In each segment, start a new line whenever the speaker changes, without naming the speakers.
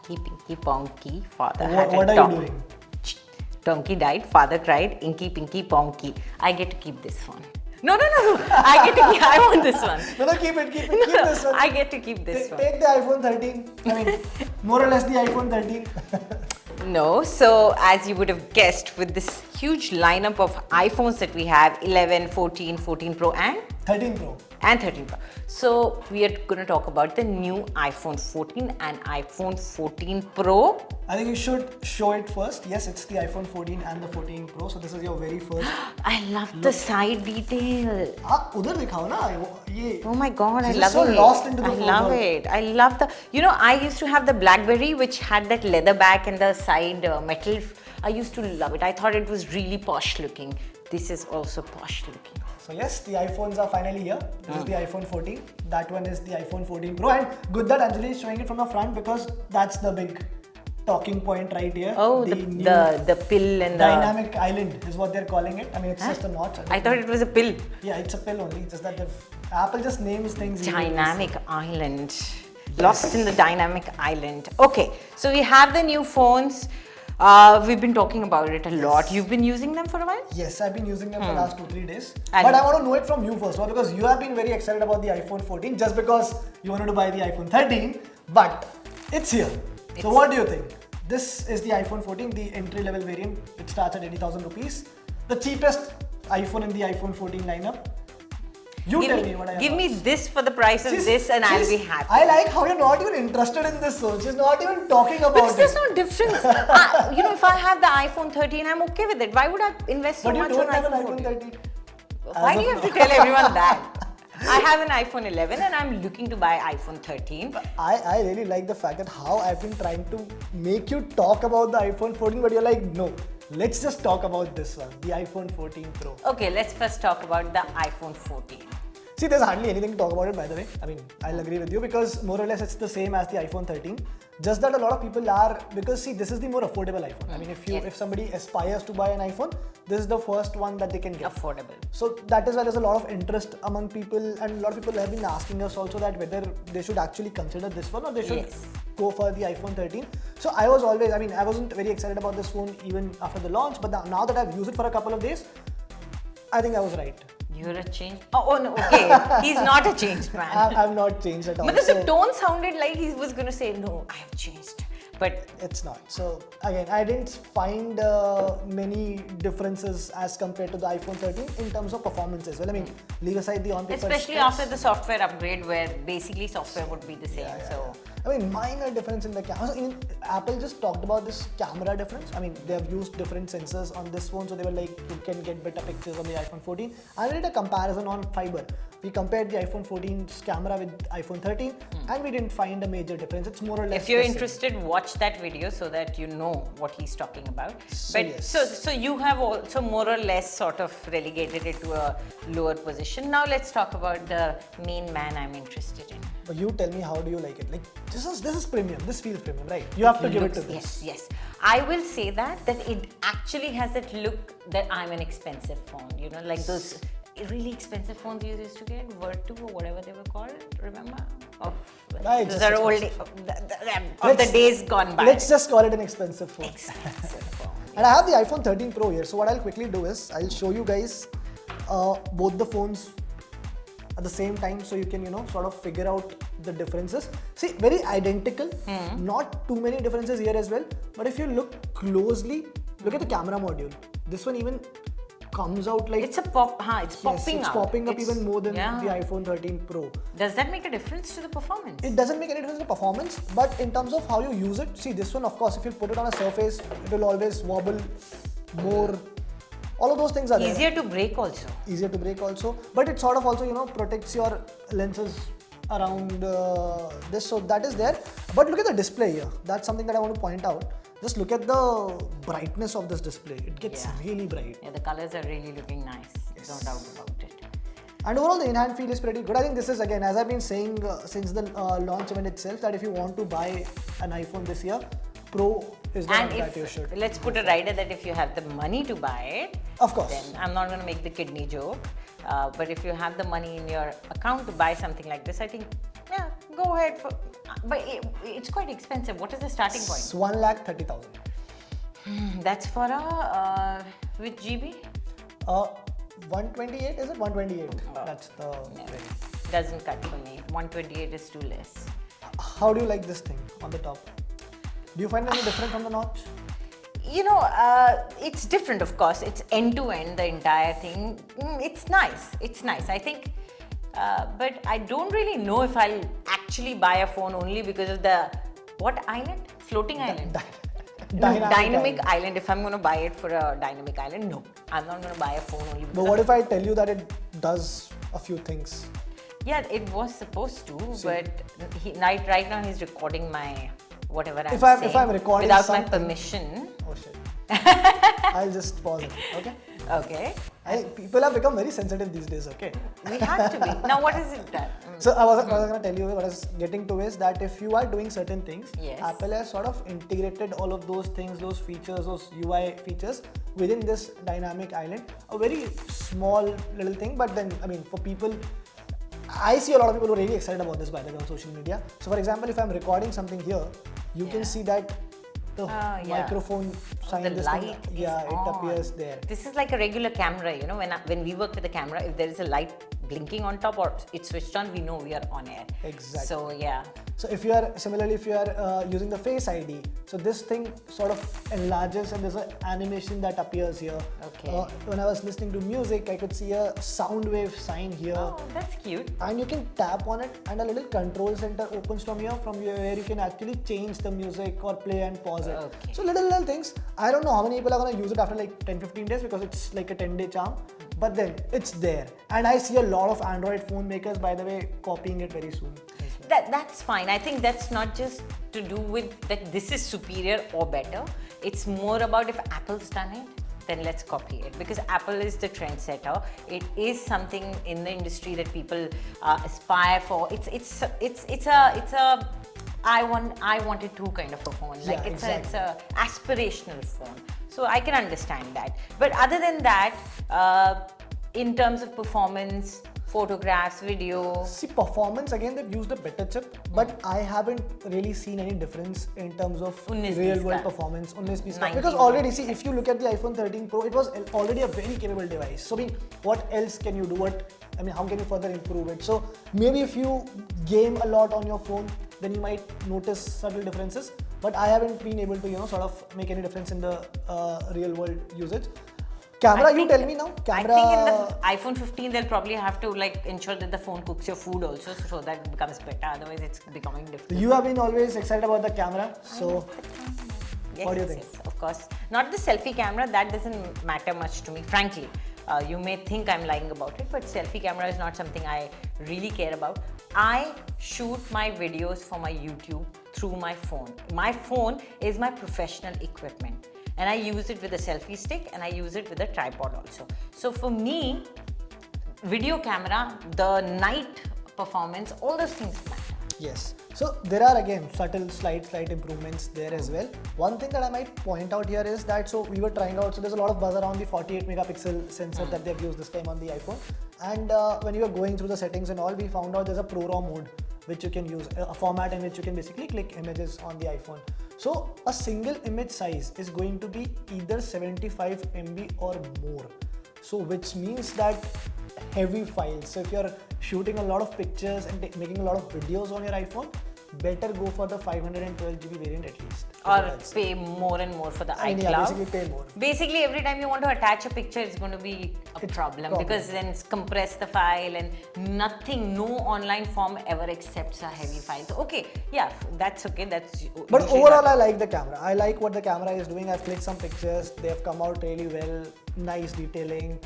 Inky, pinky, ponky, father
What
had a
are you doing?
Donkey died, father cried, inky, pinky, ponky. I get to keep this phone. No. I want this one.
No, keep it. Keep this one.
I get to keep this one.
Take the iPhone 13. I mean, more or less the iPhone 13.
No, so as you would have guessed, with this huge lineup of iPhones that we have, 11, 14, 14 Pro and
13 Pro.
And 13 Pro. So we are going to talk about the new iPhone 14 and iPhone 14 Pro.
I think you should show it first. Yes, it's the iPhone 14 and the 14 Pro. So this is your very first.
I love the side detail.
उधर दिखाओ ना ये.
Oh my God, I
She's
love
so
it.
lost into the
I
photo.
love it. I love the. You know, I used to have the BlackBerry, which had that leather back and the side metal. I used to love it. I thought it was really posh looking. This is also posh looking.
So yes, the iPhones are finally here. This is the iPhone 14. That one is the iPhone 14 Pro. And good that Anjali is showing it from the front because that's the big talking point right here.
Oh, the pill and the
dynamic island is what they're calling it. I mean, it's just a notch.
I thought it was a pill.
Yeah, it's a pill only. Just that Apple just names things.
Dynamic island. Lost in the dynamic island. Okay, so we have the new phones. We've been talking about it a lot. You've been using them for a while?
Yes, I've been using them for the last 2-3 days. But I want to know it from you first, well, because you have been very excited about the iPhone 14 just because you wanted to buy the iPhone 13. But it's here. So what do you think? This is the iPhone 14, the entry-level variant. It starts at 80,000 rupees. The cheapest iPhone in the iPhone 14 lineup. Tell me what I have.
Give me this for the price of this and I'll be happy.
I like how you're not even interested in this phone. She's not even talking about
because
it.
There's no difference. If I have the iPhone 13, I'm okay with it. Why would I invest so much on
But you don't have an
iPhone
iPhone 13.
Why do you have to tell everyone that? I have an iPhone 11 and I'm looking to buy iPhone 13.
I really like the fact that how I've been trying to make you talk about the iPhone 14, but you're like, no, let's just talk about this one, the iPhone 14 Pro.
Okay, let's first talk about the iPhone 14.
See, there's hardly anything to talk about it, by the way. I mean, I'll agree with you because more or less it's the same as the iPhone 13. Just that a lot of people are, because see, this is the more affordable iPhone. I mean, if somebody aspires to buy an iPhone, this is the first one that they can get.
Affordable.
So that is why there's a lot of interest among people, and a lot of people have been asking us also that whether they should actually consider this one or they should go for the iPhone 13. So I wasn't very excited about this phone even after the launch, but now that I've used it for a couple of days, I think I was right.
You're a changed. Oh no, okay. He's not a changed man.
I've not changed at all.
But the tone sounded like he was going to say, no, I have changed. But
it's not. So again, I didn't find many differences as compared to the iPhone 13 in terms of performance as well. I mean, leave aside the on-paper
especially
specs.
after the software upgrade where basically software would be the same.
I mean, minor difference in the camera. So Apple just talked about this camera difference. I mean, they have used different sensors on this phone. So they were like, you can get better pictures on the iPhone 14. I did a comparison on Fiber. We compared the iPhone 14's camera with iPhone 13 and we didn't find a major difference. It's more or less
if you're interested, watch that video so that you know what he's talking about. So you have also more or less sort of relegated it to a lower position. Now let's talk about the main man I'm interested in.
But you tell me, how do you like it? Like, this is premium. This feels premium, right? You have to give it to this.
Yes. I will say that it actually has that look that I'm an expensive phone. You know, like those really expensive phones you used to get, Virtu or whatever they were called. Remember?
Right,
those are old of the days gone by.
Let's just call it an expensive phone.
Expensive phone.
And I have the iPhone 13 Pro here. So what I'll quickly do is I'll show you guys both the phones at the same time, so you can sort of figure out the differences. See, very identical, not too many differences here as well. But if you look closely, look at the camera module. This one even comes out like
it's popping
up even more than the iPhone 13 Pro.
Does that make a difference to the performance?
It doesn't make any difference to performance, but in terms of how you use it, see, this one, of course, if you put it on a surface, it will always wobble more. All of those things are
easier to break also.
Easier to break also, but it sort of also protects your lenses around this, so that is there. But look at the display here. That's something that I want to point out. Just look at the brightness of this display. It gets really bright.
Yeah, the colors are really looking nice. No doubt about it.
And overall, the in-hand feel is pretty good. I think this is, again, as I've been saying since the launch event itself, that if you want to buy an iPhone this year, Pro is the one that you should.
Let's put a rider that if you have the money to buy it,
of course.
Then I'm not going to make the kidney joke. But if you have the money in your account to buy something like this, I think, go ahead. But it's quite expensive. What is the starting point?
It's 1,30,000.
That's for a which GB?
128, is it? 128.
Oh,
That's the range.
Doesn't cut for me. 128 is too less.
How do you like this thing on the top? Do you find any different from the notch?
You know, it's different, of course. It's end to end, the entire thing. It's nice. It's nice. I think, but I don't really know if I'll actually buy a phone only because of the what island? Floating island. Dynamic island. If I'm going to buy it for a dynamic island, no, I'm not going to buy a phone only.
But what if I tell you that it does a few things?
Yeah, it was supposed to, but right now he's recording my whatever I'm saying.
If I'm recording
without
something,
my permission.
Oh shit. I'll just pause it. Okay.
Okay.
People have become very sensitive these days. Okay.
We have to be. Now, what is it that?
So I was going to tell you, what I was getting to is that if you are doing certain things,
Yes.
Apple has sort of integrated all of those things, those features, those UI features within this dynamic island. A very small little thing, but then, I mean, for people, I see a lot of people who are really excited about this, by the way, on social media. So for example, if I'm recording something here, you can see that the microphone sign,
the
this
light
thing,
is
it
on.
appears there.
This is like a regular camera, you know, when we work with the camera, if there is a light blinking on top or it's switched on, we know we are on air.
Exactly.
So yeah.
So if you are, similarly, if you are using the Face ID, so this thing sort of enlarges and there's an animation that appears here.
Okay.
When I was listening to music, I could see a sound wave sign here.
Oh, that's cute.
And you can tap on it and a little control center opens from here, where you can actually change the music or play and pause it.
Okay.
So little things. I don't know how many people are going to use it after like 10-15 days because it's like a 10-day charm. But then it's there. And I see a lot of Android phone makers, by the way, copying it very soon.
That's fine. I think that's not just to do with that this is superior or better. It's more about if Apple's done it, then let's copy it, because Apple is the trendsetter. It is something in the industry that people aspire for. It's a I wanted to kind of a phone. Like
Yeah,
it's
exactly.
a aspirational phone. So I can understand that. But other than that, in terms of performance, photographs, video.
See, performance, again, they've used a better chip, but I haven't really seen any difference in terms of
19
real world
का.
performance. 19 piece
19
because already, see, if you look at the iPhone 13 Pro, it was already a very capable device. So, I mean, what else can you do? How can you further improve it? So, maybe if you game a lot on your phone, then you might notice subtle differences. But I haven't been able to, sort of make any difference in the real world usage. Camera, you tell me now. Camera.
I think in the iPhone 15, they'll probably have to like ensure that the phone cooks your food also, so that it becomes better. Otherwise, it's becoming difficult.
You have been always excited about the camera, so
Yes,
what do you think?
Yes, of course. Not the selfie camera, that doesn't matter much to me, frankly. You may think I'm lying about it, but selfie camera is not something I really care about. I shoot my videos for my YouTube through my phone. My phone is my professional equipment. And I use it with a selfie stick and I use it with a tripod also. So for me, video camera, the night performance, all those things matter.
yes. So there are again subtle slight improvements there as well. One thing that I might point out here is that, so we were trying out, so there's a lot of buzz around the 48 megapixel sensor that they've used this time on the iPhone. And when you were going through the settings and all, we found out there's a Pro RAW mode which you can use, a format in which you can basically click images on the iPhone. So a single image size is going to be either 75 MB or more. So which means that heavy files. So if you're shooting a lot of pictures and making a lot of videos on your iPhone, better go for the 512 GB variant at least.
Or pay more and more for the iCloud.
Yeah, basically pay more.
Basically, every time you want to attach a picture, it's going to be a problem because then it's compress the file and no online form ever accepts a heavy file. So, okay, yeah, that's okay.
But overall, I like the camera. I like what the camera is doing. I've clicked some pictures. They've come out really well. Nice detailing.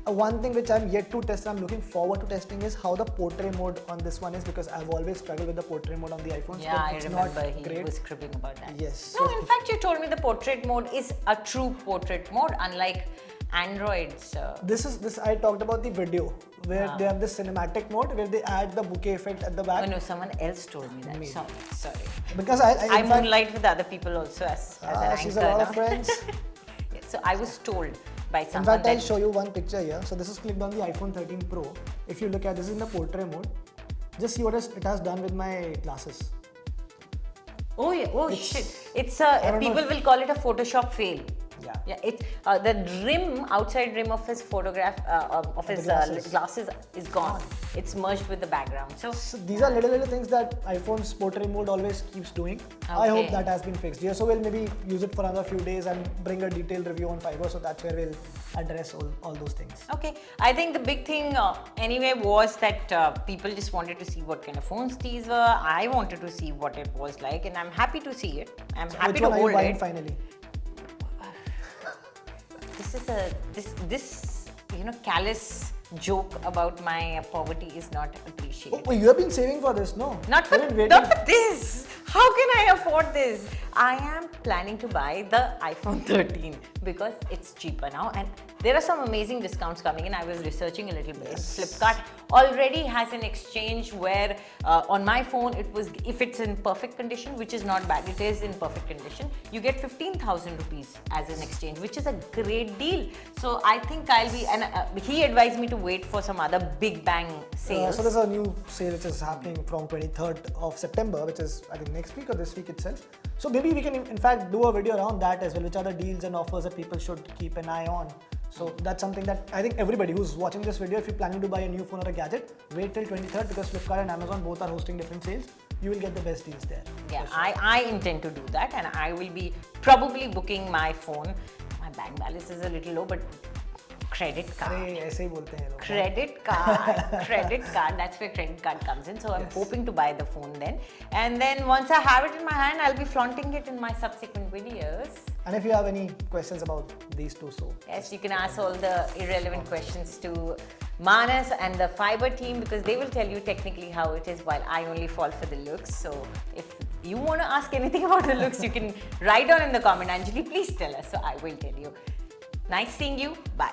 One thing which I'm yet to test, I'm looking forward to testing, is how the portrait mode on this one is, because I've always struggled with the portrait mode on the iPhone.
Yeah, I
it's
remember
not
he
great.
was cribbing about that.
Yes.
No, in fact, you told me the portrait mode is a true portrait mode, unlike Android's.
This I talked about the video, where they have this cinematic mode where they add the bouquet effect at the back.
Oh no, someone else told me that. Sorry.
Because
I moonlight with other people also as an anchor.
She's a lot
now.
of friends.
Yes, so I was told by
In
someone
fact, I'll show you one picture here. So this is clicked on the iPhone 13 Pro. If you look at this, is in the portrait mode. Just see what it has done with my glasses.
Oh yeah. Oh
It's-
shit. It's
I don't know
people will call it a Photoshop fail.
Yeah.
Yeah. It the rim, outside rim of his photograph of his glasses is gone. It's merged with the background. So
So these are little things that iPhone's portrait mode always keeps doing. I hope
Okay.
that has been fixed. Yeah, so we'll maybe use it for another few days and bring a detailed review on Fiverr. So that's where we'll address all those things.
okay, I think the big thing anyway was that people just wanted to see what kind of phones these were. I wanted to see what it was like, and I'm happy to see it. I'm happy
Which
to
one are you
hold
buying
it.
finally?
This is this callous joke about my poverty is not appreciated.
Oh, you have been saving for this, no?
Not for,
You've been waiting.
not for this. How can I afford this? I am planning to buy the iPhone 13 because it's cheaper now, and there are some amazing discounts coming in. I was researching a little bit. Flipkart already has an exchange where on my phone it was, if it's in perfect condition, which is not bad, it is in perfect condition, you get 15,000 rupees as an exchange, which is a great deal. So I think I'll be, and he advised me to wait for some other big bang sales.
So there's a new sale which is happening from 23rd of September, which is I think next week or this week itself. So maybe we can in fact do a video around that as well, which are the deals and offers that people should keep an eye on. So that's something that I think everybody who's watching this video, if you're planning to buy a new phone or a gadget, wait till 23rd because Flipkart and Amazon both are hosting different sales. You will get the best deals there.
Yeah, I intend to do that, and I will be probably booking my phone. My bank balance is a little low, but credit card.
अरे ऐसे ही बोलते हैं लोग.
Credit card, that's where credit card comes in. So I'm hoping to buy the phone then. And then once I have it in my hand, I'll be flaunting it in my subsequent videos.
And if you have any questions about these two, so
Yes, you can ask all the irrelevant questions to Manas and the Fiverr team because they will tell you technically how it is, while I only fall for the looks. So if you want to ask anything about the looks, you can write down in the comment. Anjali, please tell us. So I will tell you. Nice seeing you. Bye.